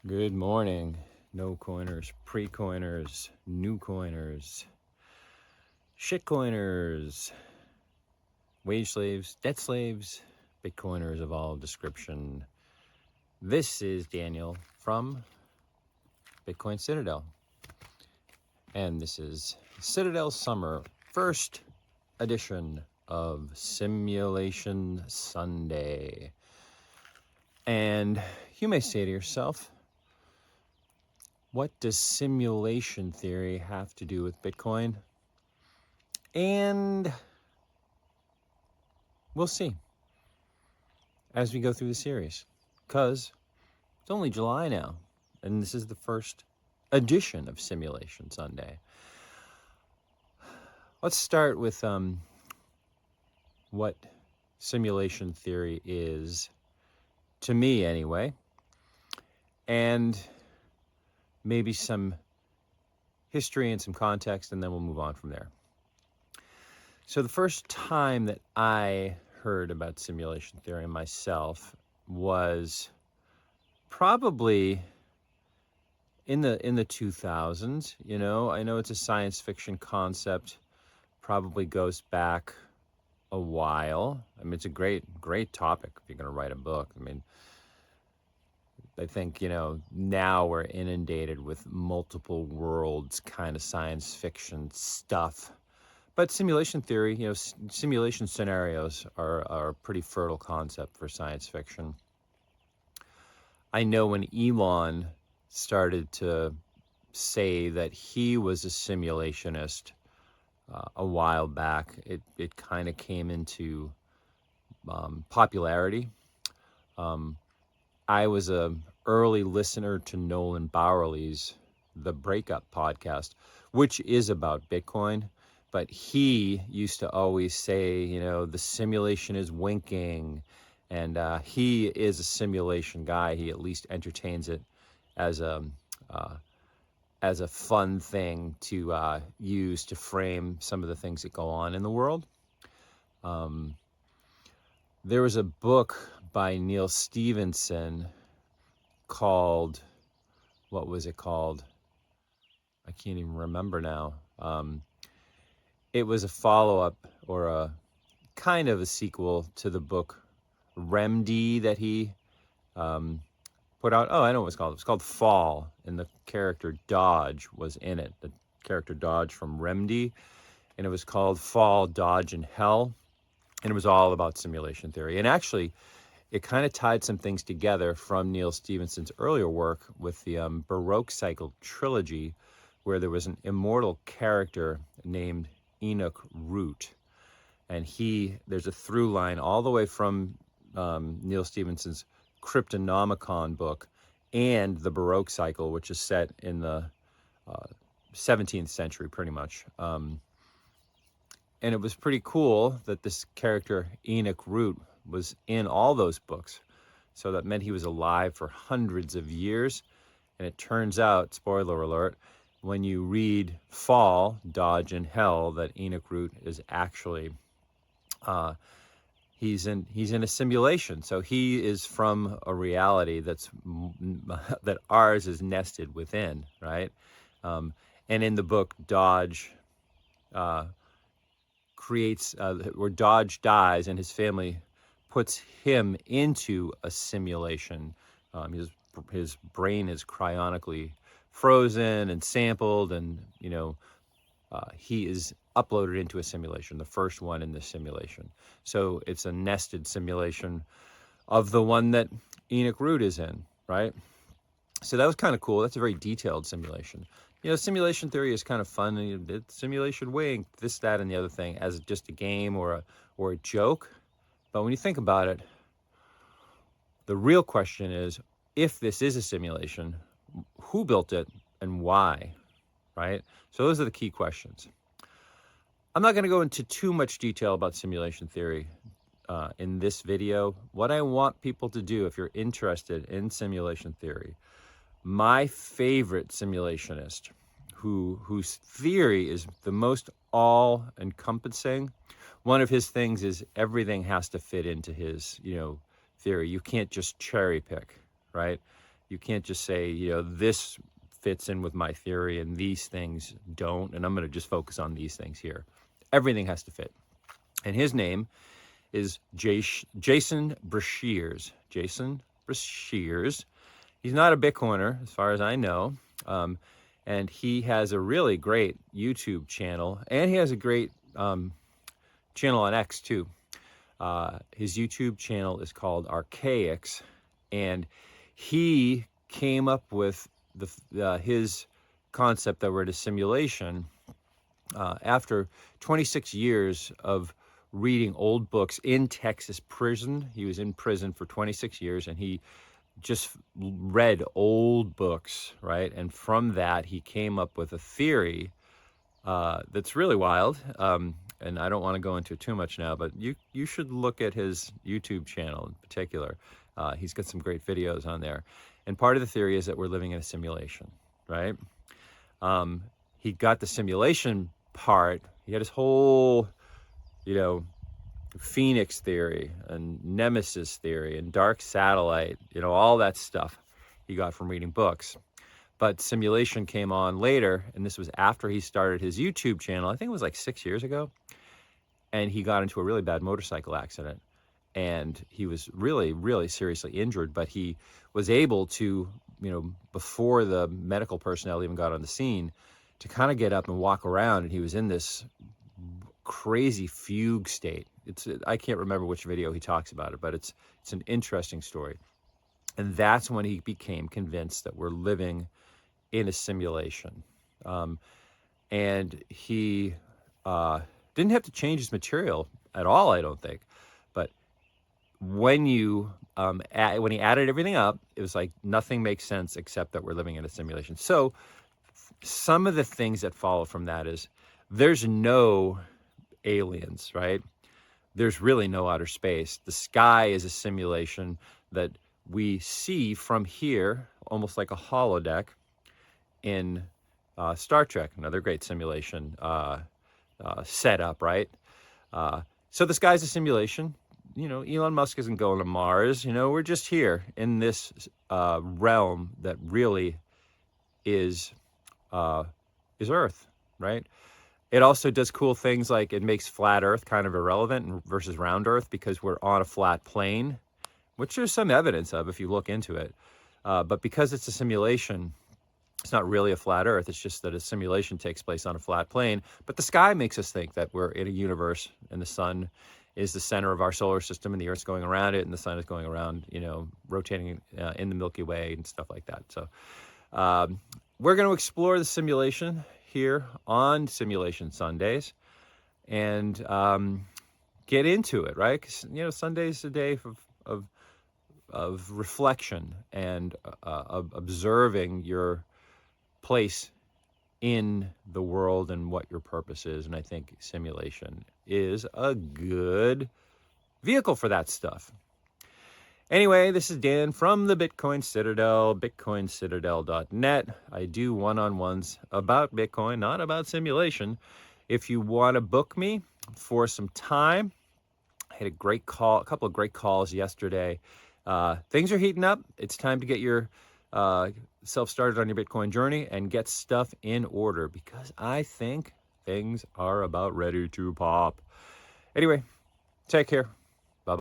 Good morning, no coiners, pre-coiners, new coiners, shitcoiners, wage slaves, debt slaves, Bitcoiners of all description. This is Daniel from Bitcoin Citadel, and this is Citadel Summer, first edition of Simulation Sunday. And you may say to yourself, what does simulation theory have to do with Bitcoin? And we'll see as we go through the series, because it's only July now, and this is the first edition of Simulation Sunday. Let's start with what simulation theory is, to me anyway, and maybe some history and some context, and then we'll move on from there. So the first time that I heard about simulation theory myself was probably in the 2000s. I know it's a science fiction concept, probably goes back a while. I mean, it's a great topic if you're going to write a book. I mean, I think, now we're inundated with multiple worlds kind of science fiction stuff. But simulation theory, simulation scenarios are a pretty fertile concept for science fiction. I know when Elon started to say that he was a simulationist a while back, it kind of came into popularity. I was an early listener to Nolan Bowerly's The Breakup podcast, which is about Bitcoin. But he used to always say, the simulation is winking. And he is a simulation guy. He at least entertains it as a fun thing to use to frame some of the things that go on in the world. There was a book by Neil Stephenson called, what was it called? I can't even remember now. It was a follow-up or a kind of a sequel to the book Remedy that he put out. Oh, I know what it's called. It was called Fall, and the character Dodge was in it. The character Dodge from Remedy, and it was called Fall, Dodge, and Hell, and it was all about simulation theory. And actually, it kind of tied some things together from Neil Stephenson's earlier work with the Baroque Cycle trilogy, where there was an immortal character named Enoch Root. And there's a through line all the way from Neil Stephenson's Crypttonomicon book and the Baroque Cycle, which is set in the 17th century pretty much. And it was pretty cool that this character Enoch Root was in all those books. So that meant he was alive for hundreds of years. And it turns out, spoiler alert, when you read Fall, Dodge, and Hell, that Enoch Root is actually he's in a simulation. So he is from a reality that ours is nested within, right? And in the book, Dodge creates where Dodge dies and his family puts him into a simulation. His brain is cryonically frozen and sampled, and he is uploaded into a simulation, the first one in the simulation. So it's a nested simulation of the one that Enoch Root is in, right? So that was kind of cool. That's a very detailed simulation. Simulation theory is kind of fun. Simulation wing, this, that, and the other thing as just a game or a joke. But when you think about it, the real question is, if this is a simulation, who built it and why, right? So those are the key questions. I'm not going to go into too much detail about simulation theory in this video. What I want people to do, if you're interested in simulation theory, my favorite simulationist, whose theory is the most all-encompassing, one of his things is everything has to fit into his, theory. You can't just cherry pick, right? You can't just say, you know, this fits in with my theory and these things don't, and I'm going to just focus on these things here. Everything has to fit. And his name is Jason Breshears. Jason Breshears. He's not a Bitcoiner, as far as I know. And he has a really great YouTube channel, and he has a great channel on X too. His YouTube channel is called Archaics, and he came up with his concept that we're in a simulation after 26 years of reading old books in Texas prison. He was in prison for 26 years, and he just read old books, right? And from that, he came up with a theory that's really wild. And I don't want to go into it too much now, but you should look at his YouTube channel in particular. He's got some great videos on there. And part of the theory is that we're living in a simulation, right? He got the simulation part. He had his whole, you know, Phoenix theory and Nemesis theory and dark satellite, you know, all that stuff he got from reading books. But simulation came on later, and this was after he started his YouTube channel. I think it was like 6 years ago. And he got into a really bad motorcycle accident. And he was really, really seriously injured, but he was able to, you know, before the medical personnel even got on the scene, to kind of get up and walk around. And he was in this crazy fugue state. I can't remember which video he talks about it, but it's an interesting story. And that's when he became convinced that we're living in a simulation. And he didn't have to change his material at all, I don't think. But when you when he added everything up, it was like nothing makes sense except that we're living in a simulation. So some of the things that follow from that is there's no aliens, right? There's really no outer space. The sky is a simulation that we see from here, almost like a holodeck in Star Trek, another great simulation setup, right? So the sky's a simulation. You know, Elon Musk isn't going to Mars. You know, we're just here in this realm that really is Earth, right? It also does cool things like it makes flat Earth kind of irrelevant versus round Earth because we're on a flat plane, which there's some evidence of if you look into it. But because it's a simulation, it's not really a flat Earth. It's just that a simulation takes place on a flat plane. But the sky makes us think that we're in a universe and the sun is the center of our solar system and the Earth's going around it and the sun is going around, you know, rotating in the Milky Way and stuff like that. So we're going to explore the simulation here on Simulation Sundays and get into it, right? Because, you know, Sunday's a day of reflection and of observing your place in the world and what your purpose is. And I think simulation is a good vehicle for that stuff. Anyway, this is Dan from the Bitcoin Citadel, bitcoincitadel.net. I do one-on-ones about Bitcoin, not about simulation. If you want to book me for some time, I had a couple of great calls yesterday. Things are heating up. It's time to get your self started on your Bitcoin journey and get stuff in order because I think things are about ready to pop. Anyway, take care.